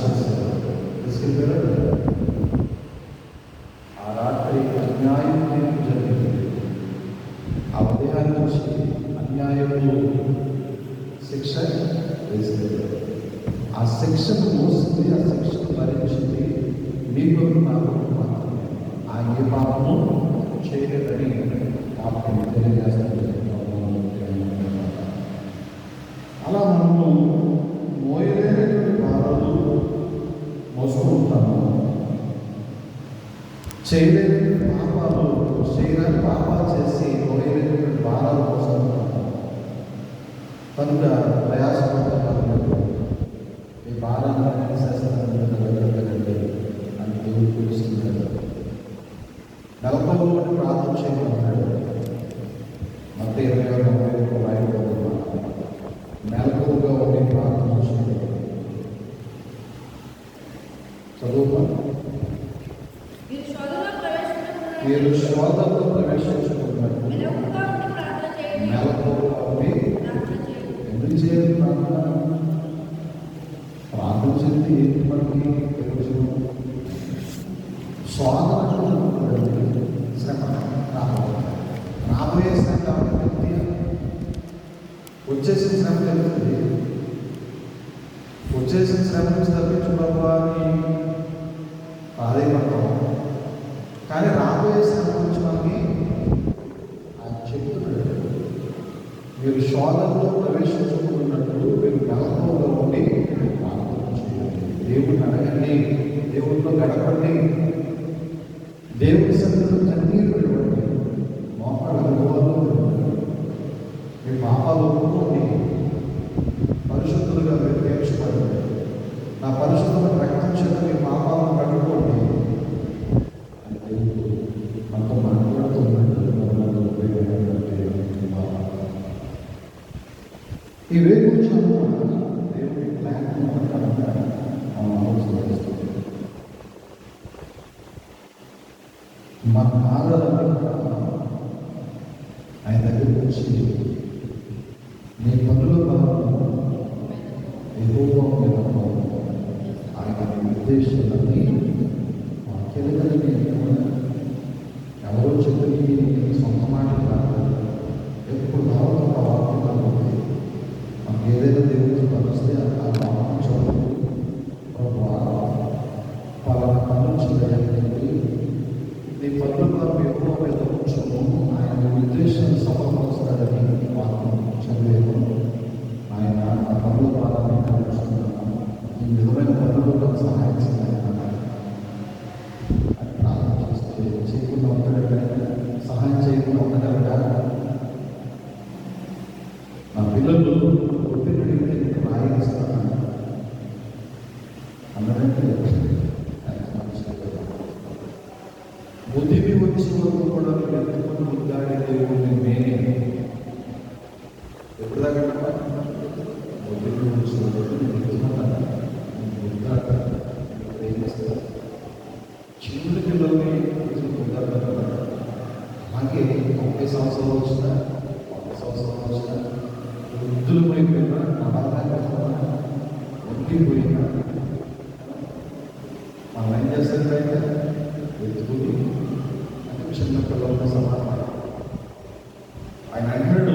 చేశారు, తీసుకెళ్ళారు. ఆ రాత్రి అన్యాయం జరిగింది. ఆ ఉదయాన్ని నుంచి అన్యాయము శిక్ష వేసేది. ఆ శిక్షను మోసింది, ఆ శిక్షను భరించింది మీకు నాకు మాత్రమే. ఆ ఏ పాపము చేయలేదని పాపం తెలియజేస్తుంది. అలా మనము మోయలేనటువంటి భారాలు మోస్తూ ఉంటాము. చేయలేని పాపాలు చేయలేని పాపాలు చేసి మోయలేనటువంటి భారాలు మోస్తూ ఉంటాము. కనుక ప్రయాసపడతాము. ఈ భారాన్ని శాస్త్రాన్ని అని దేవుడు పిలుస్తున్నాడు. నెలకొల్లు ప్రార్థన చేయమన్నాడు. మత్తయి 26:31 రాయబడింది. నెలకొలుగా ఉండి ప్రార్థన చేయాలి. చదువు. మీరు శోధనలో ప్రవేశించుకున్నట్టు నెలకొలుగా ఉండి ఎందుకు చేయాలి? ప్రార్థన చేస్తే ఏంటి మనకి ప్రయోజనం? శోధన శ్రమ రాబోయే శ్రమ కాబట్టి వచ్చేసిన శ్రమ తెలుస్తుంది. వచ్చేసిన శ్రమ నుంచి తప్పించుకోవా అని బాధపడతాం. కానీ రాబోయే శ్రమ నుంచి మనకి ఆయన చెప్తున్నాడు, మీరు శోధనలో ప్రవేశించుకున్నట్టు మీరు నెలకొలుగా ఉండి ప్రార్థన చేయండి. దేవుడిని అడగండి, దేవుడిలో గడపండి, దేవుడి సన్నిధిలో కన్నీరు విడవండి, మోకాళ్ళ అనుభవాల్లో మీ పాపాలు ఒప్పుకోండి, పరిశుద్ధులుగా మీరు నేర్చుకోండి, నా పరిశుద్ధమైన రక్తం చేత మీ పాపాలను కట్టుకోండి అని దేవుడు మనతో మాట్లాడుతున్నాడు. ఈ వేరు దేవుడి ప్లాన్ మనం ఆలోచన చేస్తుంది. మన ఆదరణ ఆయన దగ్గరికి వచ్చి నీ పనుల భావము యెహోవా మీద ఆయన ఉద్దేశాలని వాక్యాలని ఎవరో చెప్పి సొంత మాట కాదు. ఎప్పుడు కావాలో ఆ వాక్యం కాబట్టి మనకు ఏదైనా దేవుడితో కలిస్తే ఆ వాక్యం చదువు పలానా పనులు చేయడానికి నీ పనులు ఎప్పుడో మీద ఉంచము, ఆయన ఉద్దేశాన్ని సమర్పిస్తాడని వాక్యం చదివేము. ఆయన ఆ పనుల పాదాన్ని కలుస్తున్నాను, ఈ విధమైన పనులు సహాయం చేయాలి అని ప్రార్థన చేస్తే చేయకుండా ఉంటాడు. సహాయం చేయకుండా ఉండగలగా? నా పిల్లలు ఒత్తిడి రాయిస్తాను అన్నదంటే బుద్ధిని వచ్చే వరకు కూడా ఎత్తుకుని ముద్దాడే దేవుడిని నేనే. ఎప్పుడు దాకా బుద్ధిని వచ్చే వరకు ముద్దాడ ఏం చేస్తారు? చిన్న పిల్లల్ని ముద్దాడతారు. అలాగే 30 సంవత్సరాలు వచ్చినా 100 సంవత్సరాలు వచ్చినా వృద్ధులు పోయిపోయినా నడవలేకపోయినా వండిపోయినా మనం ఏం చేస్తారు? అయితే ఎత్తుకుని చిన్న పిల్లలతో సమానం. ఆయన అంటాడు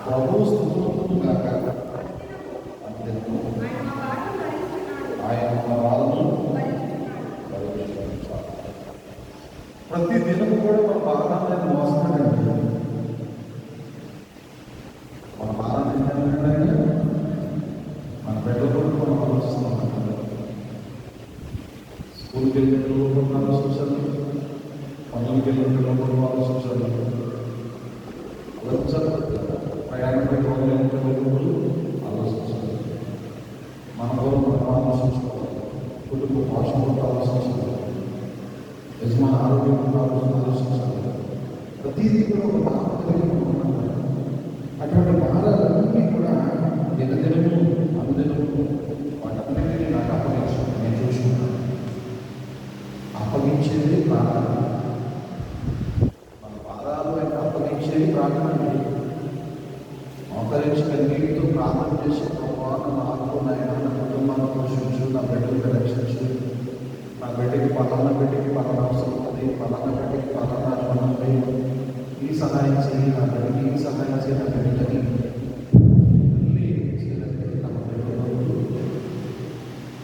ప్రభు స్తుతులుగా ఆయన బాధను ప్రతి దినం కూడా మన బాధాన్ని మోస్తాడండి. మన బాధ ఏంటంటే మన బిడ్డలు కూడా మనం ఆలోచిస్తున్నాం. స్కూల్కి వెళ్ళిన పిల్లలు కూడా ఆలోచించాలి, పనులకి వెళ్ళిన పిల్లలు కూడా ఆలోచించాలి, ప్రయాణం ఎక్కడికి పోగలిగినప్పుడు ఆలోచించాలి. మన కొరకు మనం ఆలోచించుకోవాలి. కుటుంబ పోషణ కొరకు ఆలోచించాలి. యజమాన ఆరోగ్యం కొరకు ఆలోచించాలి. ప్రతిదీ కూడా ఒక భారం కలిగి ఉన్నాం. అటువంటి భారాలన్నీ కూడా దినదినము అనుదినము వాటన్నిటినీ నాకు అప్పగించాను. నేను చూసుకున్నాను. అప్పగించేది ప్రార్థన. మన భారాలు ఆయన అప్పగించేది ప్రార్థన. మోకరించి కన్నీటితో ప్రార్థన చేసే నాకు నాయన నా కుటుంబాన్ని పోషించు, నా బిడ్డలకు రక్షించు, నా బిడ్డకి పలానా అవసరం ఉంది, పలానా బిడ్డకి పలానా అనుకున్నది, ఈ సహాయం చేయి, నా బిడ్డకి ఈ సహాయం చేయి, నా బిడ్డకి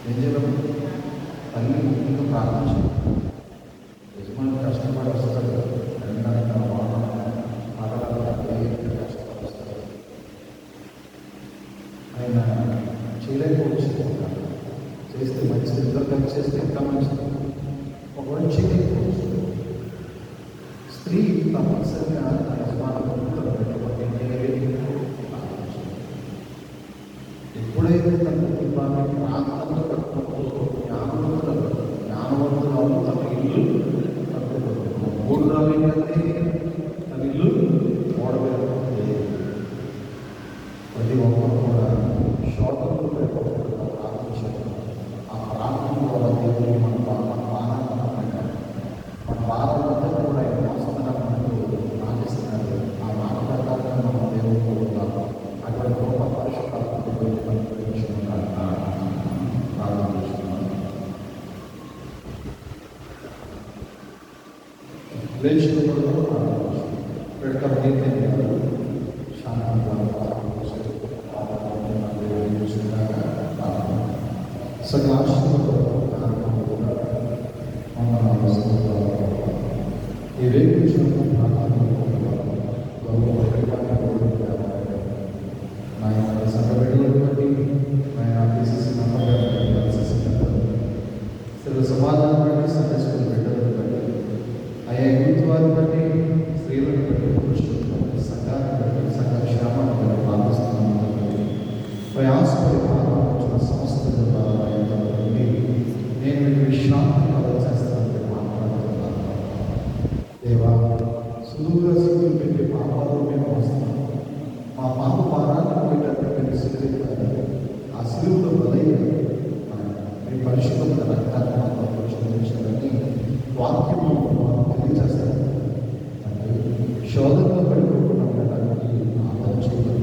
ఏం చేయడం తల్లి ముందుగా ప్రార్థించాలి. యజమాని కష్టపడి వస్తాడు. తెలంగాణ కష్టపడి వస్తాడు. ఆయన చేయలేకపోవచ్చు. చేస్తే మంచిది, ఇద్దరు కలిసి చేస్తే ఇంకా మంచిది. ఒకవేళ చేయలేకపోవచ్చు. స్త్రీ తప్పనిసరిగా యజమానులు ఎప్పుడైతే తన కుటుంబాన్ని ప్రాంతంలో కట్టుకుంటూ జ్ఞానవంతులు తన ఇల్లు కట్టుకుంటున్నాం. 3 రాళ్ళంటే తన ఇల్లు ఓడబెట్టుకుంటే ప్రతి ఒక్కరు కూడా శోకంతో ప్రార్థించారు. ఆ ప్రార్థన ద్వారా దేవుడు మన బాధలంతా కూడా ఆయన మోసమనకు ఆశిస్తున్నారు. ఆ మాట ప్రకారంగా మన దేవుడు కూడా అటువంటి గొప్ప పరిశుభ్రతను సమాధానం బట్టి సందర్శకులు బిడ్డలను బట్టి ఆయా యూత్ వారిని బట్టి స్త్రీలను బట్టి పురుషులను బట్టి సంఘాన్ని బట్టి సంఘ క్షేమాన్ని బట్టి ప్రార్థిస్తున్నాను. ప్రయాసపడి ప్రారంభించిన సంస్థల ద్వారా నేను మీకు విశ్రాంతి చేస్తానని మాట్లాడుతున్నాను. దేవా, సులువుగా సిద్ధులు పెట్టి పాపాలు మేము వస్తున్నాం. మా పాప భారాన్ని పోయేటట్టు మీరు సిద్ధులు ఆ సిలువులో బలైన మీ పరిశుభ్రత రక్తాన్ని క్షమించాలని వాక్యము తెలియజేస్తాను. శోధనలో పడిపోకుండా ఉండడానికి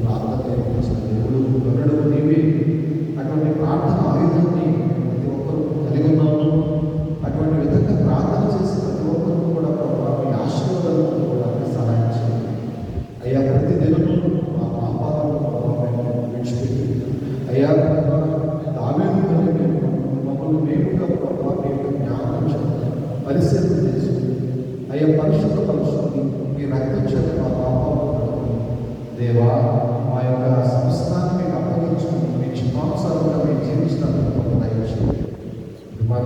ప్రార్థన దేవుడు గరుడు నీవే. అటువంటి ప్రార్థన ఆయుధాన్ని ప్రతి ఒక్కరూ కలిగి ఉన్నాను. అటువంటి విధంగా ప్రార్థన చేసి ప్రతి ఒక్కరు కూడా మీ ఆశీర్వాదాలను కూడా సహాయం చేయండి అయ్యా. ప్రతి దినము మా పాపాలను విడిచిపెట్టి అయ్యా దావీదు మమ్మల్ని మేముగా మీకు జ్ఞానం పరిశీలన చేసి అయ్యా పరిశుద్ధ పరుషుని మీ రక్తం చేత మా పాపాలను దేవా మా యొక్క సంస్థాన్ని మీకు అప్పగించుకుని మీ చిన్నానుసారంగా మేము జీవించడానికి దయచేయండి. మా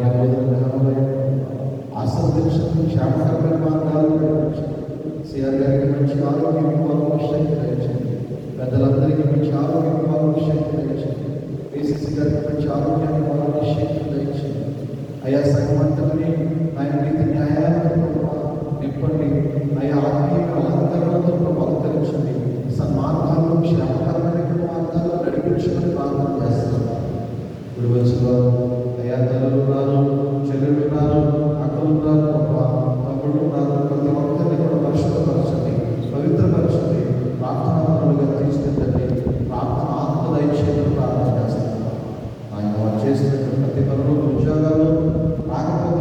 ఆశీర్వదించండి. క్షేమకరమైన మార్గాలు సిఆర్ గారికి మంచి ఆరోగ్యం ఇవ్వాలని శక్తి దయచేయండి. పెద్దలందరికీ మంచి ఆరోగ్యం ఇవ్వాలని శక్తి దయచేయండి. ఏసీసీ గారికి మంచి ఆరోగ్యాన్ని ఇవ్వాలని శక్తి దయచేయండి. అయా సంఘమంతని ఆయన నీతి న్యాయాలను నింపండి. అయా ఆత్మీయ అలంకరణతో అలంకరించండి. సన్మార్గాలు క్షేమకరమైన మార్గాలు నడిపించమని ప్రార్థన చేస్తున్నాను. ఇప్పుడు వచ్చిన అయా తల్లులు ఉన్నారు, చెల్లెలు ఉన్నారు, అక్కలు ఉన్నారు, తమ్ముడు ఉన్నారు. ప్రతి ఒక్కరిని కూడా పరిశుభ్రపరచండి, పవిత్రపరచండి, ప్రార్థనాలుగా తీసుకెళ్ళండి. ప్రార్థన ఆత్మ దయచేసి ప్రార్థన చేస్తున్నాను. ఆయన వారు చేసినటువంటి ప్రతి పనులు ఉద్యోగాలు రాకపోతే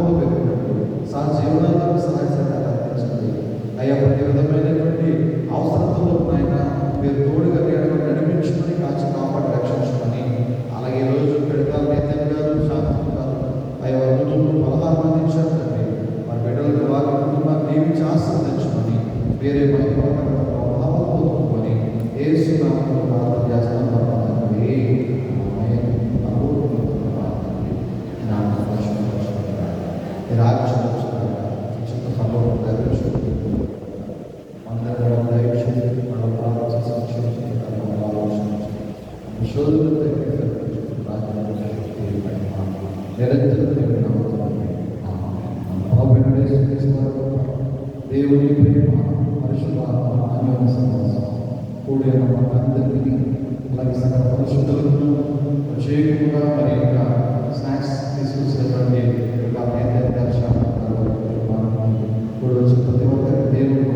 శోధనతో నిరంతరం దేవుని నమ్ముతున్నాను. దేవుని ప్రేమ పరిశుభాత్మ అన్యోన్య సమాసం కూడి అందరికీ అలాగే సకల పరిశుద్ధులను ప్రత్యేకంగా మరి యొక్క స్నాక్స్ తీసుకొచ్చినటువంటి కూడా వచ్చి ప్రతి ఒక్కరికి దేవుని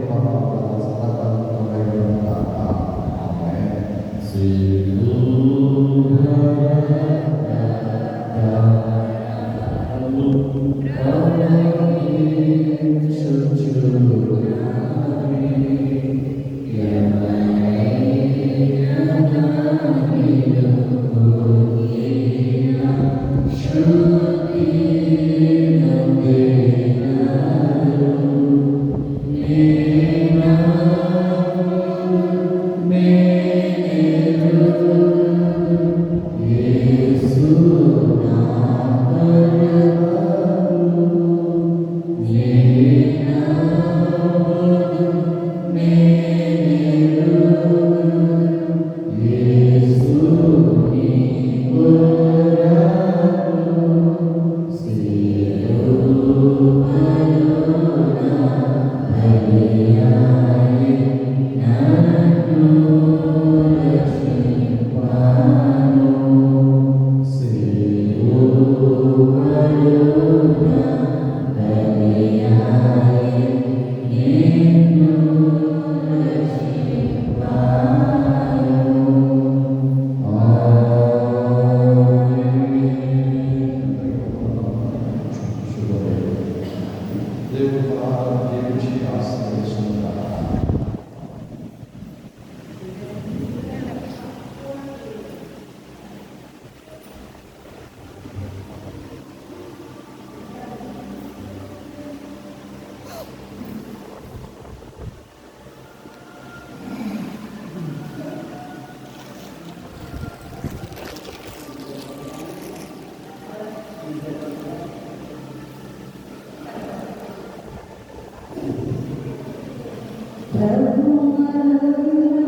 Love